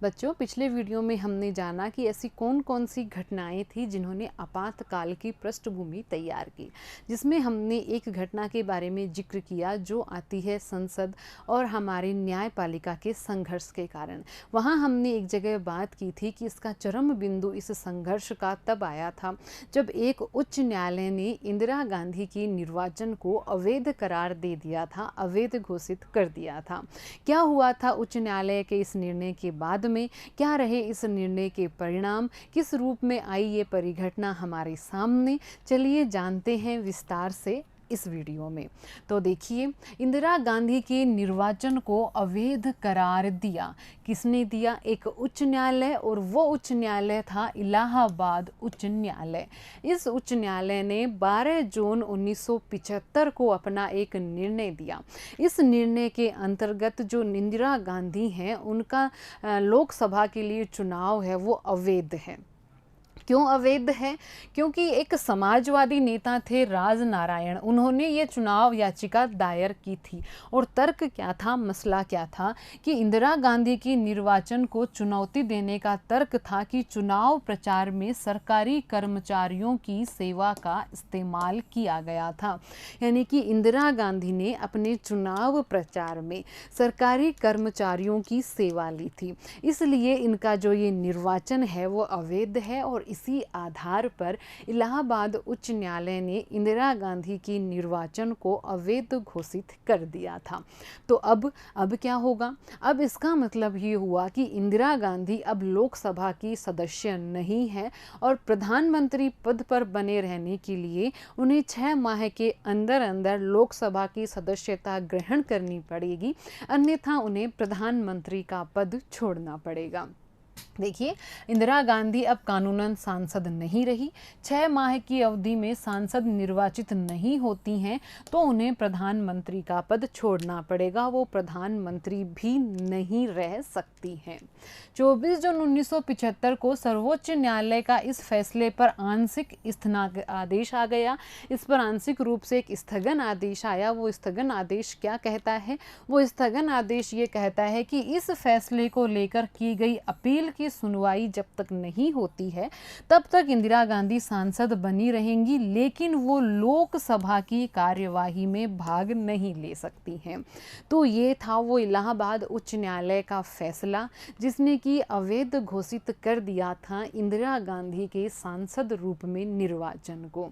बच्चों, पिछले वीडियो में हमने जाना कि ऐसी कौन कौन सी घटनाएं थी जिन्होंने आपातकाल की पृष्ठभूमि तैयार की, जिसमें हमने एक घटना के बारे में जिक्र किया जो आती है संसद और हमारे न्यायपालिका के संघर्ष के कारण। वहाँ हमने एक जगह बात की थी कि इसका चरम बिंदु इस संघर्ष का तब आया था जब एक उच्च न्यायालय ने इंदिरा गांधी की निर्वाचन को अवैध करार दे दिया था, अवैध घोषित कर दिया था। क्या हुआ था उच्च न्यायालय के इस निर्णय के बाद में, क्या रहे इस निर्णय के परिणाम, किस रूप में आई ये परिघटना हमारे सामने, चलिए जानते हैं विस्तार से इस वीडियो में। तो देखिए, इंदिरा गांधी के निर्वाचन को अवैध करार दिया। किसने दिया? एक उच्च न्यायालय, और वो उच्च न्यायालय था इलाहाबाद उच्च न्यायालय। इस उच्च न्यायालय ने 12 जून 1975 को अपना एक निर्णय दिया। इस निर्णय के अंतर्गत जो इंदिरा गांधी हैं उनका लोकसभा के लिए चुनाव है वो अवैध है। क्यों अवैध है? क्योंकि एक समाजवादी नेता थे राजनारायण, उन्होंने ये चुनाव याचिका दायर की थी। और तर्क क्या था, मसला क्या था कि इंदिरा गांधी की निर्वाचन को चुनौती देने का तर्क था कि चुनाव प्रचार में सरकारी कर्मचारियों की सेवा का इस्तेमाल किया गया था। यानी कि इंदिरा गांधी ने अपने चुनाव प्रचार में सरकारी कर्मचारियों की सेवा ली थी, इसलिए इनका जो ये निर्वाचन है वो अवैध है। और इसी आधार पर इलाहाबाद उच्च न्यायालय ने इंदिरा गांधी की निर्वाचन को अवैध घोषित कर दिया था। तो अब क्या होगा? अब इसका मतलब ये हुआ कि इंदिरा गांधी अब लोकसभा की सदस्य नहीं है और प्रधानमंत्री पद पर बने रहने के लिए उन्हें 6 माह के अंदर अंदर लोकसभा की सदस्यता ग्रहण करनी पड़ेगी, अन्यथा उन्हें प्रधानमंत्री का पद छोड़ना पड़ेगा। देखिए, इंदिरा गांधी अब कानूनन सांसद नहीं रही। 6 माह की अवधि में सांसद निर्वाचित नहीं होती हैं तो उन्हें प्रधानमंत्री का पद छोड़ना पड़ेगा, वो प्रधानमंत्री भी नहीं रह सकती हैं। 24 जून 1975 को सर्वोच्च न्यायालय का इस फैसले पर आंशिक स्थगन आदेश आ गया। इस पर आंशिक रूप से एक स्थगन आदेश आया। वो स्थगन आदेश क्या कहता है? वो स्थगन आदेश ये कहता है कि इस फैसले को लेकर की गई अपील की सुनवाई जब तक नहीं होती है तब तक इंदिरा गांधी सांसद बनी रहेंगी, लेकिन वो लोकसभा की कार्यवाही में भाग नहीं ले सकती हैं। तो ये था वो इलाहाबाद उच्च न्यायालय का फैसला जिसने कि अवैध घोषित कर दिया था इंदिरा गांधी के सांसद रूप में निर्वाचन को।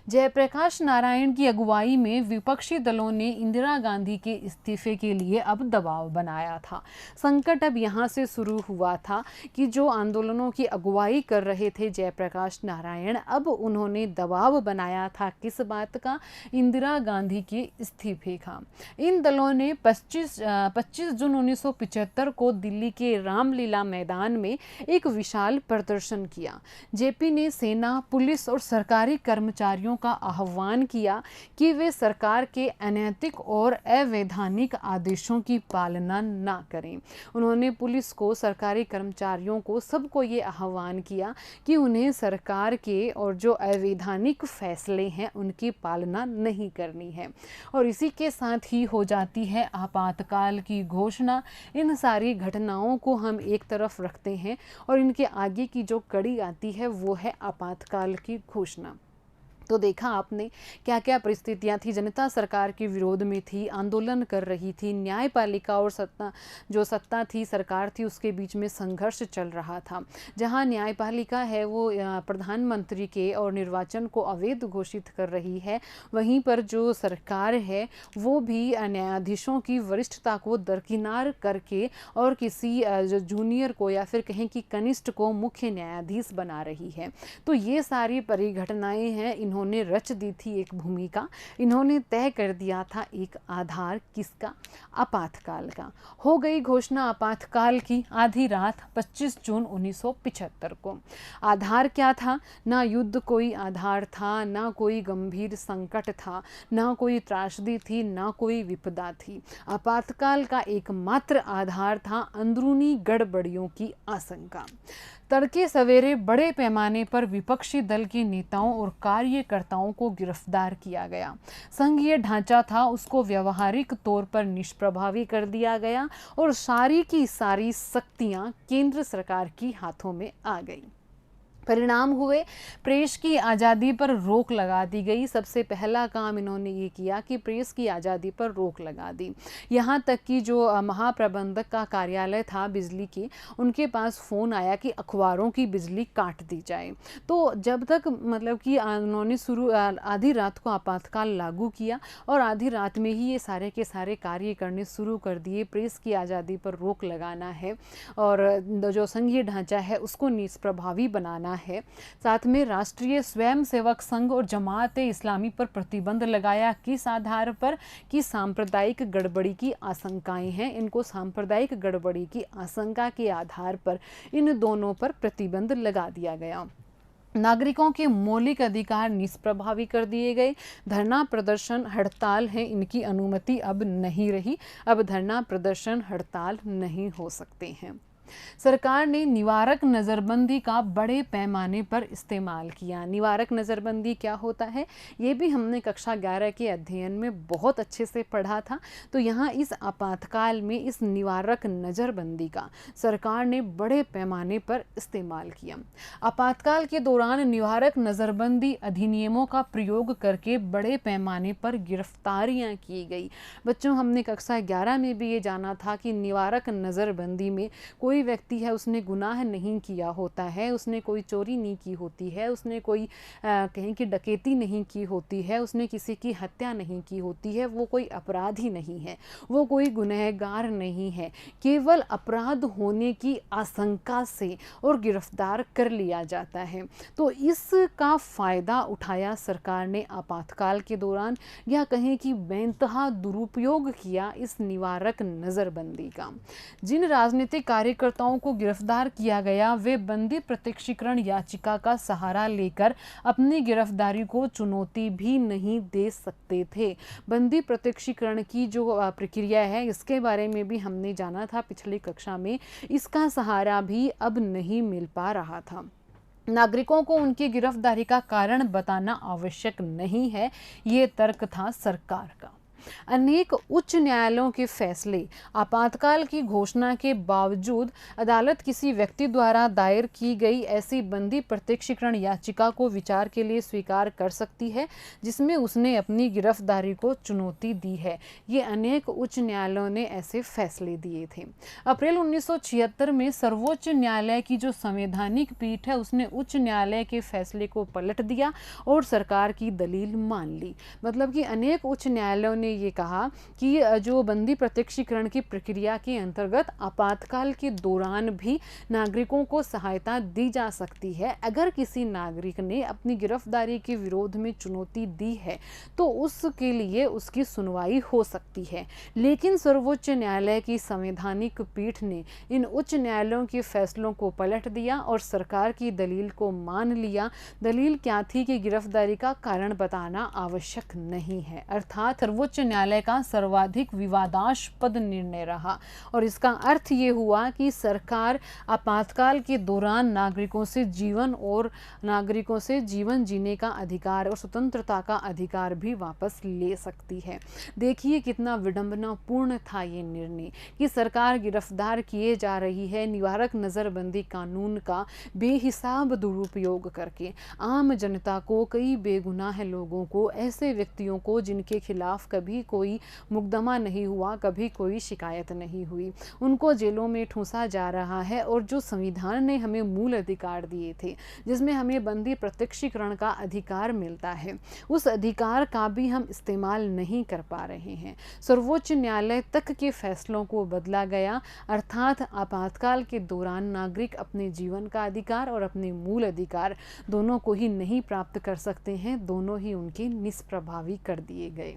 जयप्रकाश नारायण की अगुवाई में विपक्षी दलों ने इंदिरा गांधी के इस्तीफे के लिए अब दबाव बनाया था। संकट अब यहाँ से शुरू हुआ था कि जो आंदोलनों की अगुवाई कर रहे थे जयप्रकाश नारायण, अब उन्होंने दबाव बनाया था किस बात का? इंदिरा गांधी के इस्तीफे का। इन दलों ने 25 जून 1975 को दिल्ली के रामलीला मैदान में एक विशाल प्रदर्शन किया। जेपी ने सेना, पुलिस और सरकारी कर्मचारियों का आह्वान किया कि वे सरकार के अनैतिक और अवैधानिक आदेशों की पालना न करें। उन्होंने पुलिस को, सरकारी कर्मचारियों को, सबको ये आह्वान किया कि उन्हें सरकार के और जो अवैधानिक फैसले हैं उनकी पालना नहीं करनी है। और इसी के साथ ही हो जाती है आपातकाल की घोषणा। इन सारी घटनाओं को हम एक तरफ रखते हैं और इनके आगे की जो कड़ी आती है वो है आपातकाल की घोषणा। तो देखा आपने क्या क्या परिस्थितियां थी। जनता सरकार के विरोध में थी, आंदोलन कर रही थी, न्यायपालिका और सत्ता थी, सरकार थी, उसके बीच में संघर्ष चल रहा था। जहां न्यायपालिका है वो प्रधानमंत्री के और निर्वाचन को अवैध घोषित कर रही है, वहीं पर जो सरकार है वो भी न्यायाधीशों की वरिष्ठता को दरकिनार करके और किसी जो जूनियर को या फिर कहें कि कनिष्ठ को मुख्य न्यायाधीश बना रही है। तो ये सारी परिघटनाएं हैं। इन्होंने रच दी थी एक भूमिका, इन्होंने तय कर दिया था एक आधार, किसका? आपातकाल का। हो गई घोषणा आपातकाल की आधी रात 25 जून 1975 को। आधार क्या था? ना युद्ध कोई आधार था, ना कोई गंभीर संकट था, ना कोई त्रासदी थी, ना कोई विपदा थी। आपातकाल का एकमात्र आधार था अंदरूनी गड़बड़ियों की आशंका। तड़के सवेरे बड़े पैमाने पर विपक्षी दल के नेताओं और कार्यकर्ताओं को गिरफ्तार किया गया। संघीय ढांचा था उसको व्यवहारिक तौर पर निष्प्रभावी कर दिया गया और सारी की सारी शक्तियां केंद्र सरकार की हाथों में आ गई। परिणाम हुए, प्रेस की आज़ादी पर रोक लगा दी गई। सबसे पहला काम इन्होंने ये किया कि प्रेस की आज़ादी पर रोक लगा दी। यहाँ तक कि जो महाप्रबंधक का कार्यालय था बिजली की, उनके पास फ़ोन आया कि अखबारों की बिजली काट दी जाए। तो जब तक मतलब कि उन्होंने आधी रात को आपातकाल लागू किया और आधी रात में ही ये सारे के सारे कार्य करने शुरू कर दिए। प्रेस की आज़ादी पर रोक लगाना है और जो संघीय ढांचा है उसको निष्प्रभावी बनाना है। साथ में राष्ट्रीय स्वयंसेवक संघ और जमात-ए इस्लामी पर प्रतिबंध लगाया। किस आधार पर? कि सांप्रदायिक गड़बड़ी की आशंकाएं हैं। इनको सांप्रदायिक गड़बड़ी की आशंका के आधार पर इन दोनों पर प्रतिबंध लगा दिया गया। नागरिकों के मौलिक अधिकार निष्प्रभावी कर दिए गए। धरना प्रदर्शन हड़ताल है, इनकी अनुमति अब नहीं रही। अब धरना प्रदर्शन हड़ताल नहीं हो सकते हैं। सरकार ने निवारक नज़रबंदी का बड़े पैमाने पर इस्तेमाल किया। निवारक नज़रबंदी क्या होता है, ये भी हमने कक्षा 11 के अध्ययन में बहुत अच्छे से पढ़ा था। तो यहाँ इस आपातकाल में इस निवारक नज़रबंदी का सरकार ने बड़े पैमाने पर इस्तेमाल किया। आपातकाल के दौरान निवारक नज़रबंदी अधिनियमों का प्रयोग करके बड़े पैमाने पर गिरफ्तारियाँ की गई। बच्चों, हमने कक्षा 11 में भी ये जाना था कि निवारक नज़रबंदी में कोई व्यक्ति है, उसने गुनाह नहीं किया होता है, उसने कोई चोरी नहीं की होती है, उसने कोई कहीं की डकैती नहीं की होती है, उसने किसी की हत्या नहीं की होती है, वो कोई अपराधी नहीं है, वो कोई गुनहगार नहीं है। केवल अपराध होने की आशंका से और गिरफ्तार कर लिया जाता है। तो इसका फ़ायदा उठाया सरकार ने आपातकाल के दौरान, या कहें कि बेइंतहा दुरुपयोग किया इस निवारक नज़रबंदी का। जिन राजनीतिक कार्यकर्ताओं को गिरफ्तार किया गया, वे बंदी प्रत्यक्षीकरण याचिका का सहारा लेकर अपनी गिरफ्तारी को चुनौती भी नहीं दे सकते थे। बंदी प्रत्यक्षीकरण की जो प्रक्रिया है, इसके बारे में भी हमने जाना था पिछली कक्षा में। इसका सहारा भी अब नहीं मिल पा रहा था। नागरिकों को उनकी गिरफ्तारी का कारण बताना आवश्यक नहीं है, ये तर्क था सरकार का। अनेक उच्च न्यायालयों के फैसले आपातकाल की घोषणा के बावजूद अदालत किसी व्यक्ति द्वारा दायर की गई ऐसी बंदी प्रत्यक्षीकरण याचिका को विचार के लिए स्वीकार कर सकती है जिसमें उसने अपनी गिरफ्तारी को चुनौती दी है। ये अनेक उच्च न्यायालयों ने ऐसे फैसले दिए थे। अप्रैल 1976 में सर्वोच्च न्यायालय की जो संवैधानिक पीठ है, उसने उच्च न्यायालय के फैसले को पलट दिया और सरकार की दलील मान ली। मतलब कि अनेक उच्च न्यायालयों ने ये कहा कि जो बंदी प्रत्यक्षीकरण की प्रक्रिया के अंतर्गत आपातकाल के दौरान भी नागरिकों को सहायता दी जा सकती है। अगर किसी नागरिक ने अपनी गिरफ्तारी के विरोध में चुनौती दी है तो उसके लिए उसकी सुनवाई हो सकती है। लेकिन सर्वोच्च न्यायालय की संवैधानिक पीठ ने इन उच्च न्यायालयों के फैसलों को पलट दिया और सरकार की दलील को मान लिया। दलील क्या थी कि गिरफ्तारी का कारण बताना आवश्यक नहीं है, अर्थात सर्वोच्च न्यायालय का सर्वाधिक विवादास्पद निर्णय रहा। और इसका अर्थ ये हुआ कि सरकार आपातकाल के दौरान नागरिकों से जीवन जीने का अधिकार और स्वतंत्रता का अधिकार भी वापस ले सकती है। देखिए कितना विडंबनापूर्ण था ये निर्णय कि सरकार गिरफ्तार किए जा रही है निवारक नज़रबंदी कानून का बेहिसाब दुरुपयोग करके। आम जनता को, कई बेगुनाह लोगों को, ऐसे व्यक्तियों को जिनके खिलाफ कभी कोई मुकदमा नहीं हुआ, कभी कोई शिकायत नहीं हुई, उनको जेलों में ठूंसा जा रहा है। और जो संविधान ने हमें मूल अधिकार दिए थे, जिसमें हमें बंदी प्रत्यक्षीकरण का अधिकार मिलता है, उस अधिकार का भी हम इस्तेमाल नहीं कर पा रहे हैं। सर्वोच्च न्यायालय तक के फैसलों को बदला गया, अर्थात आपातकाल के दौरान नागरिक अपने जीवन का अधिकार और अपने मूल अधिकार दोनों को ही नहीं प्राप्त कर सकते हैं, दोनों ही उनके निष्प्रभावी कर दिए गए।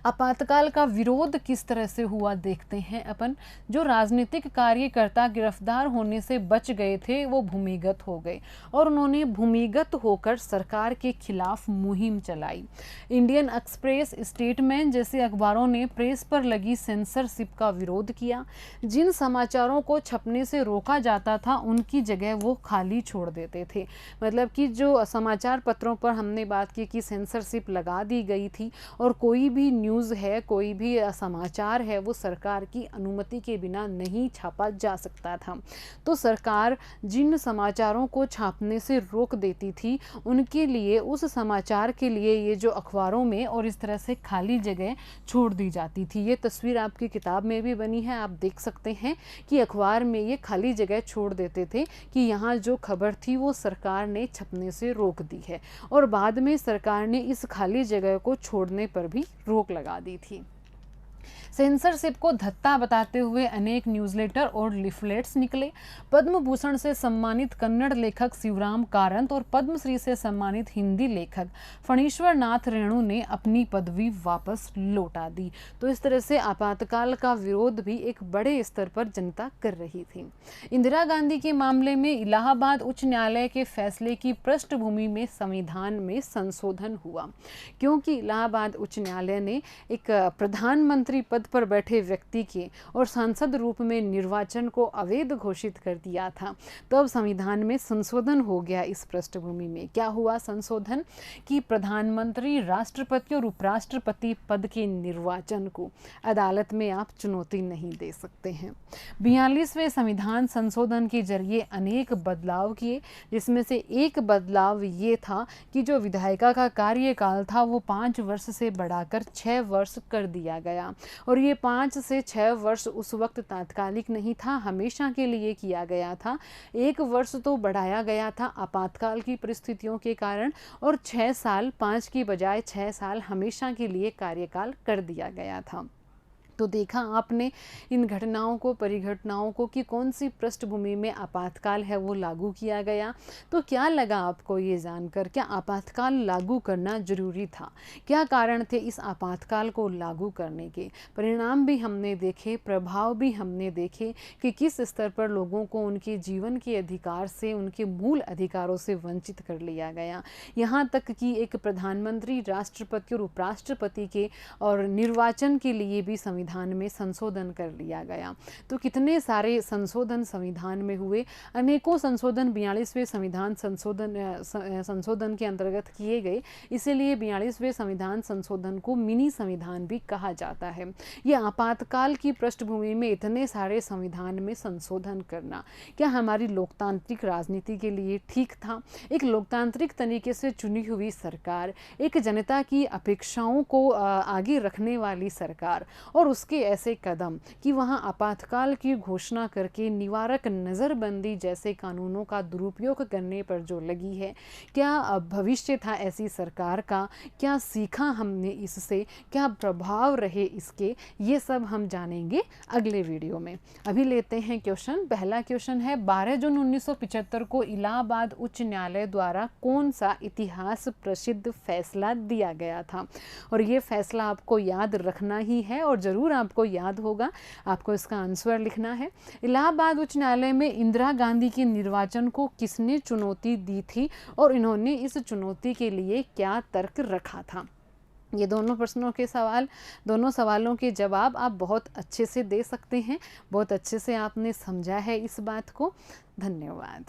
आपातकाल का विरोध किस तरह से हुआ देखते हैं अपन। जो राजनीतिक कार्यकर्ता गिरफ्तार होने से बच गए थे वो भूमिगत हो गए और उन्होंने भूमिगत होकर सरकार के खिलाफ मुहिम चलाई। इंडियन एक्सप्रेस, स्टेटमेंट जैसे अखबारों ने प्रेस पर लगी सेंसरशिप का विरोध किया। जिन समाचारों को छपने से रोका जाता था उनकी जगह वो खाली छोड़ देते थे। मतलब कि जो समाचार पत्रों पर हमने बात की कि सेंसरशिप लगा दी गई थी और कोई भी न्यूज़ है, कोई भी समाचार है, वो सरकार की अनुमति के बिना नहीं छापा जा सकता था। तो सरकार जिन समाचारों को छापने से रोक देती थी उनके लिए, उस समाचार के लिए ये जो अखबारों में और इस तरह से खाली जगह छोड़ दी जाती थी। ये तस्वीर आपकी किताब में भी बनी है, आप देख सकते हैं कि अखबार में ये खाली जगह छोड़ देते थे कि यहाँ जो खबर थी वो सरकार ने छपने से रोक दी है, और बाद में सरकार ने इस खाली जगह को छोड़ने पर भी रोक लगा दी थी। सेंसरशिप को धत्ता बताते हुए अनेक न्यूज़लेटर और लिफलेट्स निकले। पद्म भूषण से सम्मानित कन्नड़ लेखक शिवराम कारंत और पद्मश्री से सम्मानित हिंदी लेखक फणीश्वर नाथ रेणु ने अपनी पदवी वापस लौटा दी। तो इस तरह से आपातकाल का विरोध भी एक बड़े स्तर पर जनता कर रही थी। इंदिरा गांधी के मामले में इलाहाबाद उच्च न्यायालय के फैसले की पृष्ठभूमि में संविधान में संशोधन हुआ, क्योंकि इलाहाबाद उच्च न्यायालय ने एक प्रधानमंत्री पद पर बैठे व्यक्ति के और सांसद रूप में निर्वाचन को अवैध घोषित कर दिया था। तो अब संविधान में संशोधन हो गया। इस पृष्ठभूमि में क्या हुआ संशोधन कि प्रधानमंत्री, राष्ट्रपति और उपराष्ट्रपति पद के निर्वाचन को अदालत में आप चुनौती नहीं दे सकते हैं। 42वें संविधान संशोधन के जरिए अनेक बदलाव किए, जिसमें से एक बदलाव ये था कि जो विधायिका का कार्यकाल था वो 5 वर्ष से बढ़ाकर 6 वर्ष कर दिया गया। और ये 5 से 6 वर्ष उस वक्त तात्कालिक नहीं था, हमेशा के लिए किया गया था। 1 वर्ष तो बढ़ाया गया था आपातकाल की परिस्थितियों के कारण, और 6 साल, 5 की बजाय 6 साल हमेशा के लिए कार्यकाल कर दिया गया था। तो देखा आपने इन घटनाओं को, परिघटनाओं को, कि कौन सी पृष्ठभूमि में आपातकाल है वो लागू किया गया। तो क्या लगा आपको ये जानकर, क्या आपातकाल लागू करना जरूरी था? क्या कारण थे इस आपातकाल को लागू करने के? परिणाम भी हमने देखे, प्रभाव भी हमने देखे कि किस स्तर पर लोगों को उनके जीवन के अधिकार से, उनके मूल अधिकारों से वंचित कर लिया गया। यहाँ तक कि एक प्रधानमंत्री, राष्ट्रपति और उपराष्ट्रपति के और निर्वाचन के लिए भी संविधान में संशोधन कर लिया गया। तो कितने सारे संशोधन संविधान में हुए, अनेकों संशोधन 42वें संविधान संशोधन के अंतर्गत किए गए। इसीलिए 42वें संविधान संशोधन को मिनी संविधान भी कहा जाता है। ये आपातकाल की पृष्ठभूमि में इतने सारे संविधान में संशोधन करना क्या हमारी लोकतांत्रिक राजनीति के लिए ठीक था? एक लोकतांत्रिक तरीके से चुनी हुई सरकार, एक जनता की अपेक्षाओं को आगे रखने वाली सरकार, और उसके ऐसे कदम कि वहां आपातकाल की घोषणा करके निवारक नज़रबंदी जैसे कानूनों का दुरुपयोग करने पर जो लगी है। क्या भविष्य था ऐसी सरकार का? क्या सीखा हमने इससे? क्या प्रभाव रहे इसके? ये सब हम जानेंगे अगले वीडियो में। अभी लेते हैं क्वेश्चन। पहला क्वेश्चन है, 12 जून 1975 को इलाहाबाद उच्च न्यायालय द्वारा कौन सा इतिहास प्रसिद्ध फैसला दिया गया था? और ये फैसला आपको याद रखना ही है और ज़रूर आपको याद होगा। आपको इसका आंसर लिखना है। इलाहाबाद उच्च न्यायालय में इंदिरा गांधी के निर्वाचन को किसने चुनौती दी थी और इन्होंने इस चुनौती के लिए क्या तर्क रखा था? ये दोनों प्रश्नों के सवाल, दोनों सवालों के जवाब आप बहुत अच्छे से दे सकते हैं। बहुत अच्छे से आपने समझा है इस बात को। धन्यवाद।